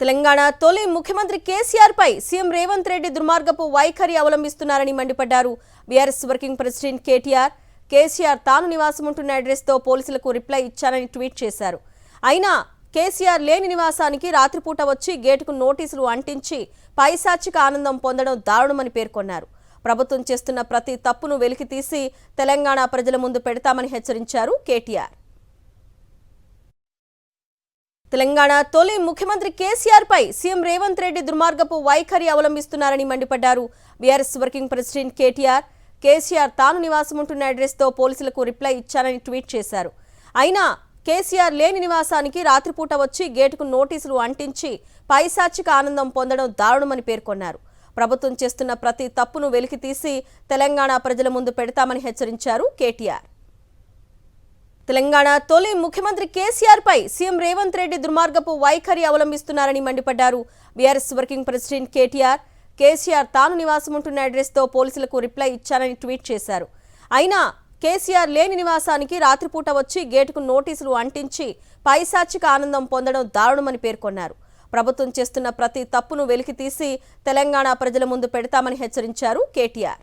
తెలంగాణ తొలి ముఖ్యమంత్రి కేసీఆర్ పై సీఎం రేవంత్ రెడ్డి దుర్మార్గపు వైఖరి అవలంబిస్తున్నారని మండిపడ్డారు. బీఆర్ఎస్ వర్కింగ్ ప్రెసిడెంట్ కేసీఆర్ తాను నివాసం ఉంటున్న అడ్రస్ తో పోలీసులకు రిప్లై ఇచ్చానని ట్వీట్ చేశారు. అయినా కేసీఆర్ లేని నివాసానికి రాత్రిపూట వచ్చి గేటుకు నోటీసులు అంటించి పైశాచిక ఆనందం పొందడం దారుణమని పేర్కొన్నారు. ప్రభుత్వం చేస్తున్న ప్రతి తప్పును వెలికితీసి తెలంగాణ ప్రజల ముందు పెడతామని హెచ్చరించారు కేటీఆర్. తెలంగాణ తొలి ముఖ్యమంత్రి కేసీఆర్ పై సీఎం రేవంత్ రెడ్డి దుర్మార్గపు వైఖరి అవలంబిస్తున్నారని మండిపడ్డారు. బీఆర్ఎస్ వర్కింగ్ ప్రెసిడెంట్ కేసీఆర్ తాను నివాసం ఉంటున్న అడ్రస్ తో పోలీసులకు రిప్లై ఇచ్చానని ట్వీట్ చేశారు. అయినా కేసీఆర్ లేని నివాసానికి రాత్రిపూట వచ్చి గేటుకు నోటీసులు అంటించి పైశాచిక ఆనందం పొందడం దారుణమని పేర్కొన్నారు. ప్రభుత్వం చేస్తున్న ప్రతి తప్పును వెలికితీసి తెలంగాణ ప్రజల ముందు పెడతామని హెచ్చరించారు కేటీఆర్. తెలంగాణ తొలి ముఖ్యమంత్రి కేసీఆర్ పై సీఎం రేవంత్ రెడ్డి దుర్మార్గపు వైఖరి అవలంబిస్తున్నారని మండిపడ్డారు. బీఆర్ఎస్ వర్కింగ్ ప్రెసిడెంట్ కేసీఆర్ తాను నివాసం ఉంటున్న అడ్రస్ తో పోలీసులకు రిప్లై ఇచ్చానని ట్వీట్ చేశారు. అయినా కేసీఆర్ లేని నివాసానికి రాత్రిపూట వచ్చి గేటుకు నోటీసులు అంటించి పైశాచిక ఆనందం పొందడం దారుణమని పేర్కొన్నారు. ప్రభుత్వం చేస్తున్న ప్రతి తప్పును వెలికితీసి తెలంగాణ ప్రజల ముందు పెడతామని హెచ్చరించారు కేటీఆర్.